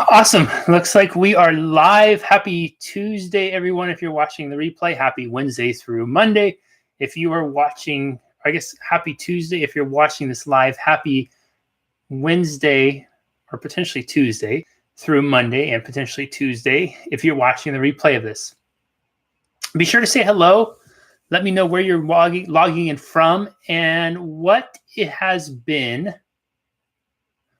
Awesome. Looks like we are live. Happy Tuesday, everyone. If you're watching the replay, happy Wednesday through Monday. If you are watching, I guess, happy Tuesday. If you're watching this live, happy Wednesday or potentially Tuesday through Monday and potentially Tuesday if you're watching the replay of this. Be sure to say hello. Let me know where you're logging in from and what it has been.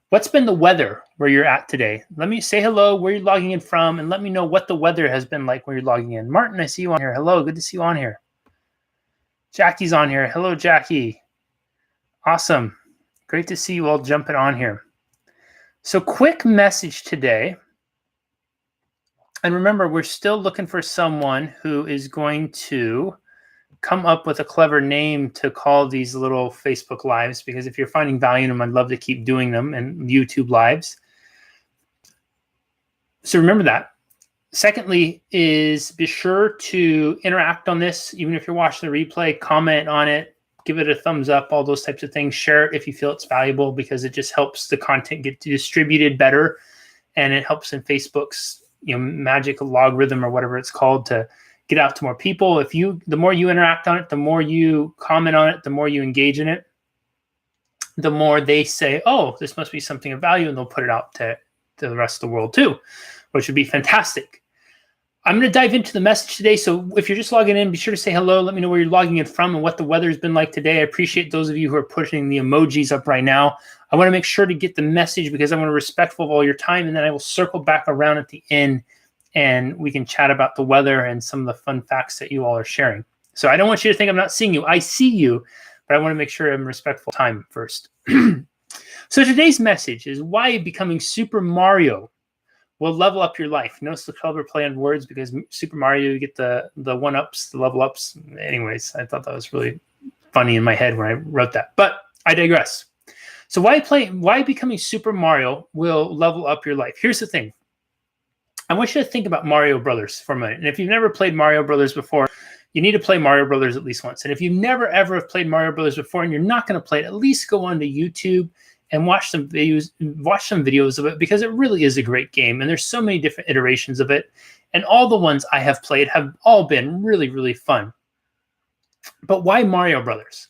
What's been the weather where you're at today? Let me say hello, where you're logging in from, and let me know what the weather has been like where you're logging in. Martin, I see you on here. Hello, good to see you on here. Jackie's on here. Hello, Jackie. Awesome. Great to see you all jumping on here. So quick message today. And remember, we're still looking for someone who is going to come up with a clever name to call these little Facebook lives, because if you're finding value in them, I'd love to keep doing them, and YouTube lives. So remember that. Secondly is be sure to interact on this, even if you're watching the replay, comment on it, give it a thumbs up, all those types of things. Share it if you feel it's valuable, because it just helps the content get distributed better, and it helps in Facebook's magic logarithm or whatever it's called to get out to more people. The more you interact on it, the more you comment on it, the more you engage in it, the more they say, oh, this must be something of value, and they'll put it out to the rest of the world too, which would be fantastic. I'm going to dive into the message today. So if you're just logging in, be sure to say hello. Let me know where you're logging in from and what the weather has been like today. I appreciate those of you who are pushing the emojis up right now. I want to make sure to get the message because I want to be respectful of all your time, and then I will circle back around at the end and we can chat about the weather and some of the fun facts that you all are sharing. So I don't want you to think I'm not seeing you. I see you, but I want to make sure I'm respectful of time first. So today's message is why becoming Super Mario will level up your life. Notice the clever play on words, because Super Mario, you get the one-ups, the level ups. Anyways, I thought that was really funny in my head when I wrote that, but I digress. So why becoming Super Mario will level up your life? Here's the thing. I want you to think about Mario Brothers for a minute. And if you've never played Mario Brothers before, you need to play Mario Brothers at least once. And if you've never, ever have played Mario Brothers before and you're not going to play it, at least go onto YouTube and watch some videos of it, because it really is a great game. And there's so many different iterations of it. And all the ones I have played have all been really, really fun. But why Mario Brothers?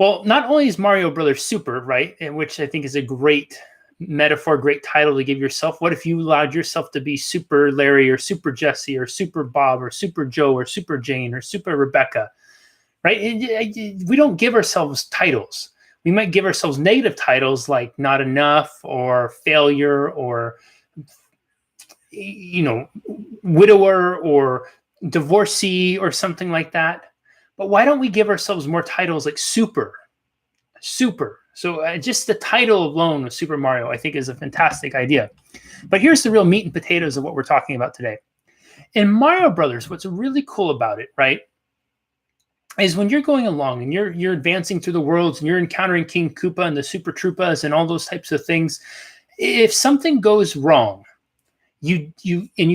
Well, not only is Mario Brothers Super, right, which I think is a great metaphor, great title to give yourself. What if you allowed yourself to be Super Larry or Super Jesse or Super Bob or Super Joe or Super Jane or Super Rebecca, right? We don't give ourselves titles. We might give ourselves negative titles like not enough or failure or, widower or divorcee or something like that. But why don't we give ourselves more titles like super? So just the title alone of Super Mario, I think, is a fantastic idea. But here's the real meat and potatoes of what we're talking about today. In Mario Brothers, what's really cool about it, right, is when you're going along and you're advancing through the worlds and you're encountering King Koopa and the Super Troopas and all those types of things, if something goes wrong, you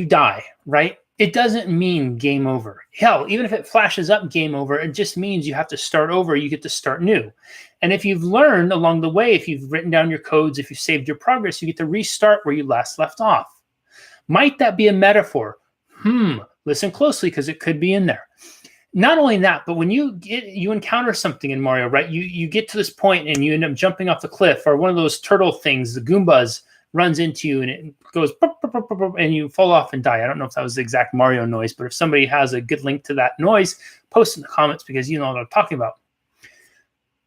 die, right? It doesn't mean game over. Hell, even if it flashes up game over, it just means you have to start over. You get to start new. And if you've learned along the way, if you've written down your codes, if you've saved your progress, you get to restart where you last left off. Might that be a metaphor? Listen closely, because it could be in there. Not only that, but when you encounter something in Mario, right? You get to this point and you end up jumping off the cliff, or one of those turtle things, the Goombas, runs into you and it goes and you fall off and die. I don't know if that was the exact Mario noise, but if somebody has a good link to that noise, post in the comments, because you know what I'm talking about.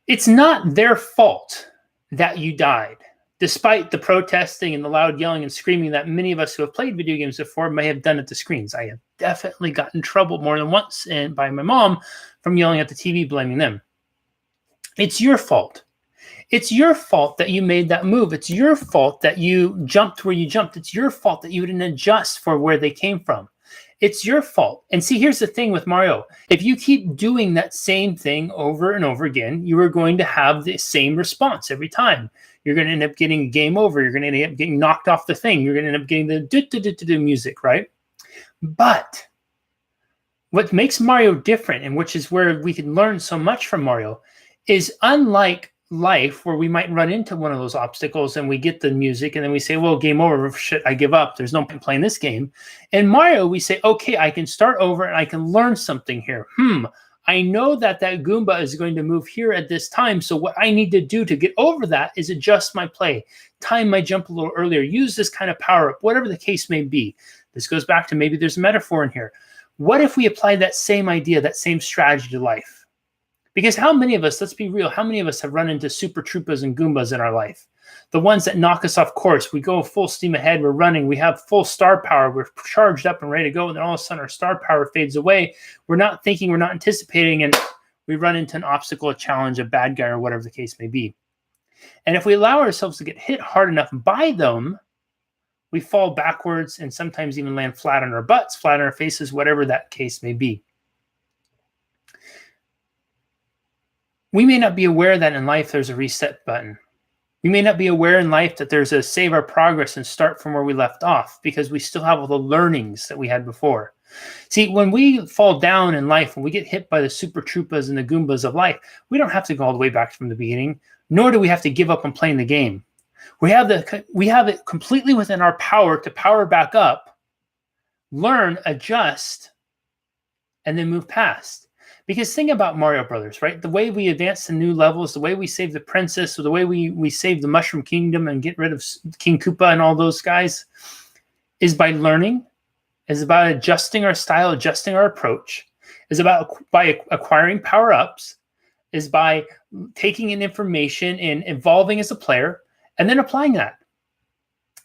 It's not their fault that you died, despite the protesting and the loud yelling and screaming that many of us who have played video games before may have done at the screens. I have definitely gotten in trouble more than once and by my mom from yelling at the TV, blaming them. It's your fault. It's your fault that you made that move. It's your fault that you jumped where you jumped. It's your fault that you didn't adjust for where they came from. It's your fault. And see, here's the thing with Mario. If you keep doing that same thing over and over again, you are going to have the same response every time. You're going to end up getting game over. You're going to end up getting knocked off the thing. You're going to end up getting the do music, right? But what makes Mario different, and which is where we can learn so much from Mario, is unlike life where we might run into one of those obstacles and we get the music and then we say, well, game over, shit, I give up. There's no point playing this game. In Mario, we say, okay, I can start over and I can learn something here. I know that Goomba is going to move here at this time. So what I need to do to get over that is adjust my play, time my jump a little earlier, use this kind of power up, whatever the case may be. This goes back to maybe there's a metaphor in here. What if we apply that same idea, that same strategy to life? Because how many of us, let's be real, how many of us have run into Super Troopas and Goombas in our life? The ones that knock us off course. We go full steam ahead, we're running, we have full star power, we're charged up and ready to go, and then all of a sudden our star power fades away. We're not thinking, we're not anticipating, and we run into an obstacle, a challenge, a bad guy, or whatever the case may be. And if we allow ourselves to get hit hard enough by them, we fall backwards and sometimes even land flat on our butts, flat on our faces, whatever that case may be. We may not be aware that in life there's a reset button. We may not be aware in life that there's a save our progress and start from where we left off because we still have all the learnings that we had before. See, when we fall down in life, when we get hit by the Super Troopas and the Goombas of life, we don't have to go all the way back from the beginning, nor do we have to give up on playing the game. We have it completely within our power to power back up, learn, adjust, and then move past. Because think about Mario Brothers, right? The way we advance to new levels, the way we save the princess, or the way we save the Mushroom Kingdom and get rid of King Koopa and all those guys is by learning, is about adjusting our style, adjusting our approach, is about by acquiring power-ups, is by taking in information and evolving as a player, and then applying that.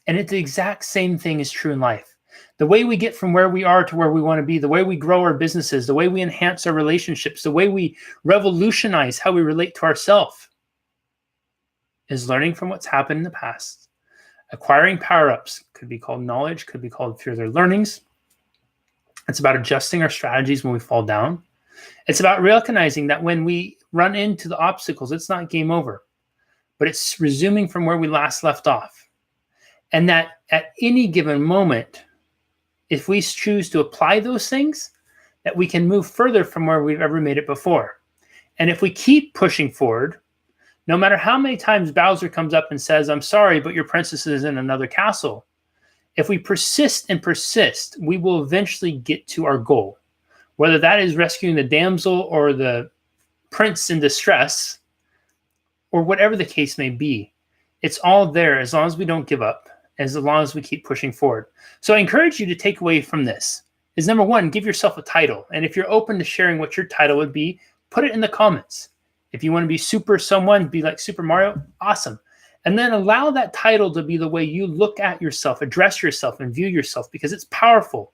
And it's the exact same thing is true in life. The way we get from where we are to where we want to be, the way we grow our businesses, the way we enhance our relationships, the way we revolutionize how we relate to ourselves is learning from what's happened in the past. Acquiring power-ups could be called knowledge, could be called further learnings. It's about adjusting our strategies when we fall down. It's about recognizing that when we run into the obstacles, it's not game over, but it's resuming from where we last left off. And that at any given moment, if we choose to apply those things, that we can move further from where we've ever made it before. And if we keep pushing forward, no matter how many times Bowser comes up and says, I'm sorry, but your princess is in another castle, if we persist and persist, we will eventually get to our goal. Whether that is rescuing the damsel or the prince in distress, or whatever the case may be, it's all there as long as we don't give up, as long as we keep pushing forward. So I encourage you to take away from this is number one, give yourself a title. And if you're open to sharing what your title would be, put it in the comments. If you want to be super someone, be like Super Mario, awesome. And then allow that title to be the way you look at yourself, address yourself, and view yourself, because it's powerful.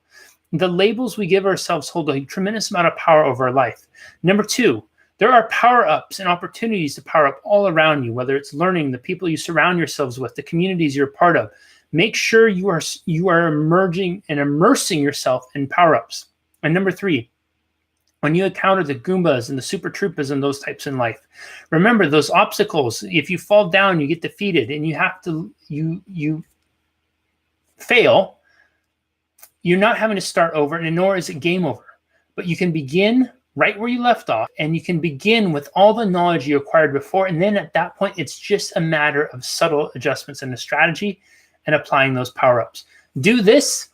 The labels we give ourselves hold a tremendous amount of power over our life. Number two, there are power-ups and opportunities to power up all around you, whether it's learning, the people you surround yourselves with, the communities you're a part of. Make sure you are emerging and immersing yourself in power-ups. And number three, when you encounter the Goombas and the Super Troopas and those types in life, remember those obstacles. If you fall down, you get defeated, and you have to you fail. You're not having to start over, and nor is it game over. But you can begin right where you left off, and you can begin with all the knowledge you acquired before, and then at that point, it's just a matter of subtle adjustments in the strategy and applying those power-ups. Do this,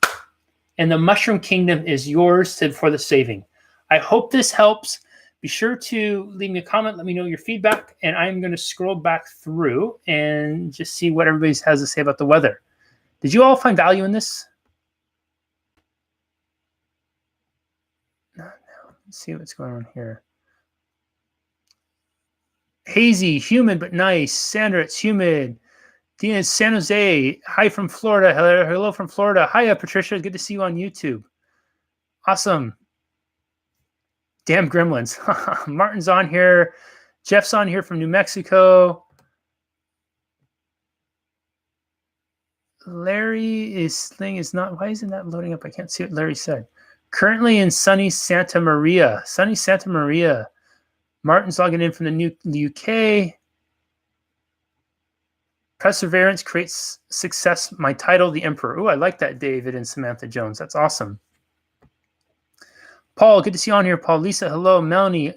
and the Mushroom Kingdom is yours for the saving. I hope this helps. Be sure to leave me a comment. Let me know your feedback, and I'm going to scroll back through and just see what everybody has to say about the weather. Did you all find value in this? Let's see what's going on here. Hazy, humid but nice. Sandra, it's humid. Dina, it's San Jose. Hi from Florida. Hello from Florida. Hiya, Patricia. Good to see you on YouTube. Awesome. Damn gremlins. Martin's on here. Jeff's on here from New Mexico. Larry is thing is not. Why isn't that loading up? I can't see what Larry said. Currently in sunny Santa Maria. Sunny Santa Maria. Martin's logging in from the UK. Perseverance creates success. My title, the Emperor. Oh, I like that, David and Samantha Jones. That's awesome. Paul, good to see you on here. Paul, Lisa, hello. Melanie,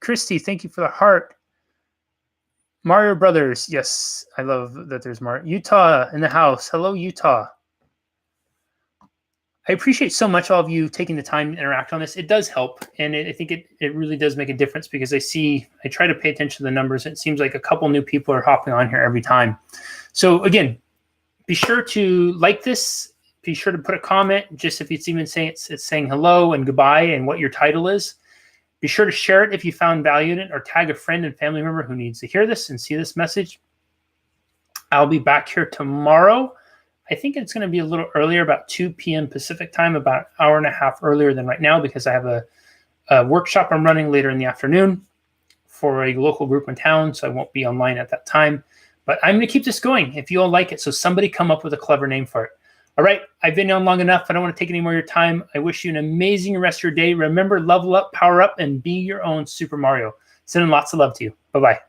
Christy, thank you for the heart. Mario Brothers, yes, I love that there's Mario. Utah in the house. Hello, Utah. I appreciate so much all of you taking the time to interact on this. It does help, and I think it really does make a difference because I try to pay attention to the numbers. It seems like a couple new people are hopping on here every time. So again, be sure to like this. Be sure to put a comment, just if it's even saying it's saying hello and goodbye and what your title is. Be sure to share it if you found value in it, or tag a friend and family member who needs to hear this and see this message. I'll be back here tomorrow. I think it's going to be a little earlier, about 2 p.m. Pacific time, about an hour and a half earlier than right now, because I have a workshop I'm running later in the afternoon for a local group in town, so I won't be online at that time. But I'm going to keep this going if you all like it, so somebody come up with a clever name for it. All right, I've been on long enough. I don't want to take any more of your time. I wish you an amazing rest of your day. Remember, level up, power up, and be your own Super Mario. Sending lots of love to you. Bye-bye.